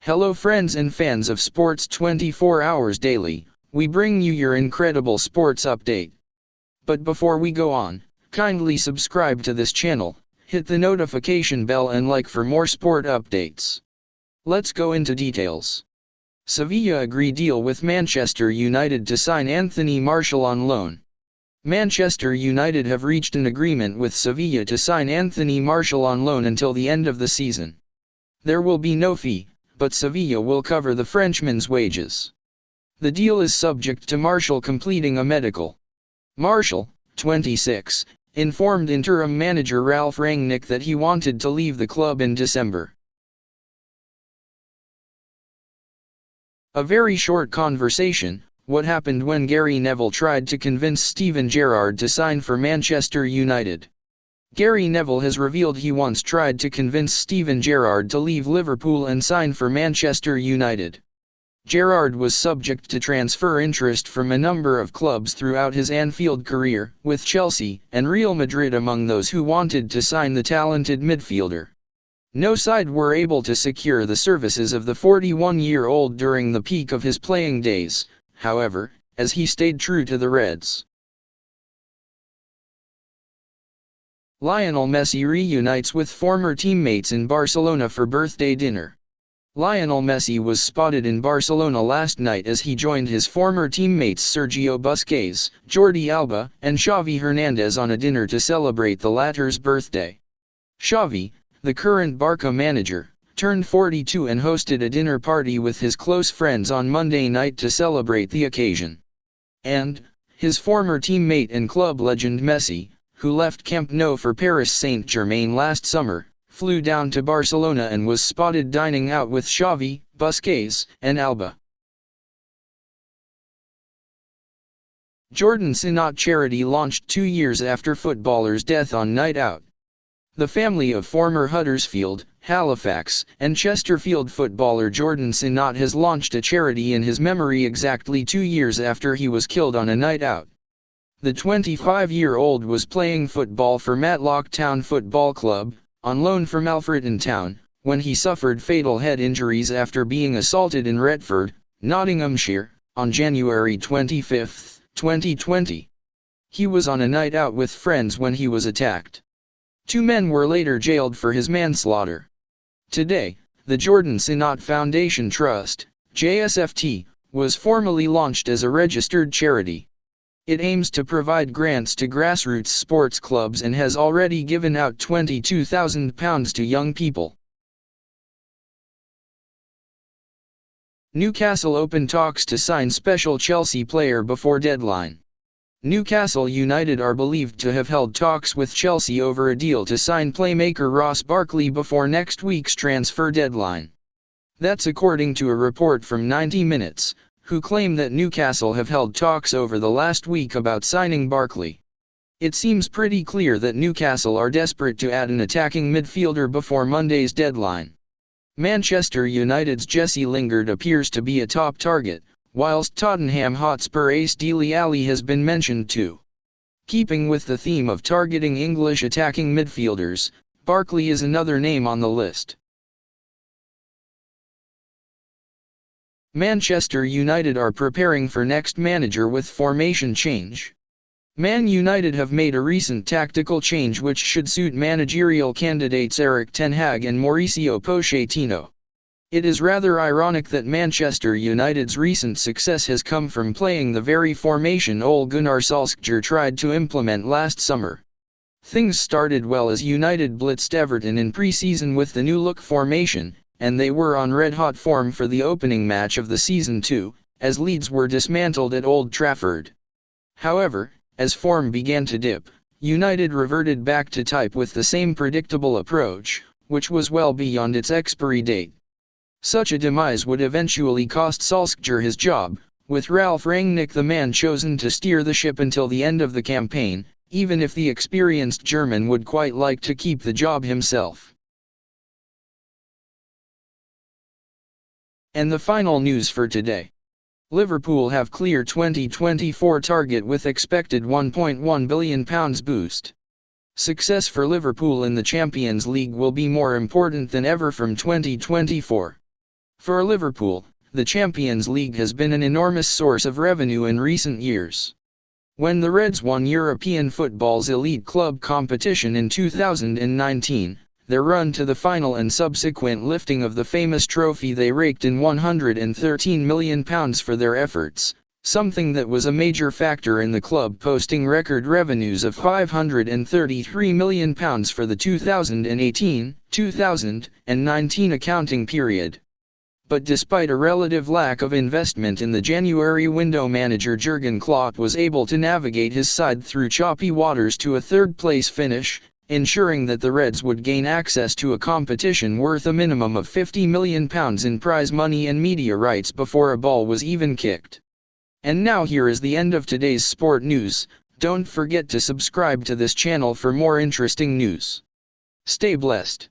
Hello friends and fans of Sports 24 Hours Daily, we bring you your incredible sports update. But before we go on, kindly subscribe to this channel, hit the notification bell and like for more sport updates. Let's go into details. Sevilla agree deal with Manchester United to sign Anthony Martial on loan. Manchester United have reached an agreement with Sevilla to sign Anthony Martial on loan until the end of the season. There will be no fee, but Sevilla will cover the Frenchman's wages. The deal is subject to Martial completing a medical. Martial, 26, informed interim manager Ralf Rangnick that he wanted to leave the club in December. A very short conversation. What happened when Gary Neville tried to convince Steven Gerrard to sign for Manchester United? Gary Neville has revealed he once tried to convince Steven Gerrard to leave Liverpool and sign for Manchester United. Gerrard was subject to transfer interest from a number of clubs throughout his Anfield career, with Chelsea and Real Madrid among those who wanted to sign the talented midfielder. No side were able to secure the services of the 41-year-old during the peak of his playing days, however, as he stayed true to the Reds. Lionel Messi reunites with former teammates in Barcelona for birthday dinner. Lionel Messi was spotted in Barcelona last night as he joined his former teammates Sergio Busquets, Jordi Alba, and Xavi Hernandez on a dinner to celebrate the latter's birthday. Xavi, the current Barca manager, turned 42 and hosted a dinner party with his close friends on Monday night to celebrate the occasion. And his former teammate and club legend Messi, who left Camp Nou for Paris Saint-Germain last summer, flew down to Barcelona and was spotted dining out with Xavi, Busquets, and Alba. Jordan Sinat charity launched 2 years after footballer's death on Night Out. The family of former Huddersfield, Halifax, and Chesterfield footballer Jordan Sinat has launched a charity in his memory exactly 2 years after he was killed on a night out. The 25-year-old was playing football for Matlock Town Football Club, on loan from Alfreton Town, when he suffered fatal head injuries after being assaulted in Retford, Nottinghamshire, on January 25, 2020. He was on a night out with friends when he was attacked. 2 men were later jailed for his manslaughter. Today, the Jordan Sinat Foundation Trust, JSFT, was formally launched as a registered charity. It aims to provide grants to grassroots sports clubs and has already given out £22,000 to young people. Newcastle open talks to sign special Chelsea player before deadline. Newcastle United are believed to have held talks with Chelsea over a deal to sign playmaker Ross Barkley before next week's transfer deadline. That's according to a report from 90 Minutes, who claim that Newcastle have held talks over the last week about signing Barkley. It seems pretty clear that Newcastle are desperate to add an attacking midfielder before Monday's deadline. Manchester United's Jesse Lingard appears to be a top target, whilst Tottenham Hotspur ace Dele Alli has been mentioned too. Keeping with the theme of targeting English attacking midfielders, Barkley is another name on the list. Manchester United are preparing for next manager with formation change. Man United have made a recent tactical change which should suit managerial candidates Erik ten Hag and Mauricio Pochettino. It is rather ironic that Manchester United's recent success has come from playing the very formation Ole Gunnar Solskjaer tried to implement last summer. Things started well as United blitzed Everton in pre-season with the new look formation, and they were on red-hot form for the opening match of the season too, as Leeds were dismantled at Old Trafford. However, as form began to dip, United reverted back to type with the same predictable approach, which was well beyond its expiry date. Such a demise would eventually cost Solskjaer his job, with Ralf Rangnick the man chosen to steer the ship until the end of the campaign, even if the experienced German would quite like to keep the job himself. And the final news for today. Liverpool have clear 2024 target with expected £1.1 billion boost. Success for Liverpool in the Champions League will be more important than ever from 2024. For Liverpool, the Champions League has been an enormous source of revenue in recent years. When the Reds won European football's elite club competition in 2019, their run to the final and subsequent lifting of the famous trophy, they raked in £113 million for their efforts, something that was a major factor in the club posting record revenues of £533 million for the 2018-2019 accounting period. But despite a relative lack of investment in the January window, manager Jurgen Klopp was able to navigate his side through choppy waters to a third-place finish, ensuring that the Reds would gain access to a competition worth a minimum of £50 million in prize money and media rights before a ball was even kicked. And now here is the end of today's sport news. Don't forget to subscribe to this channel for more interesting news. Stay blessed.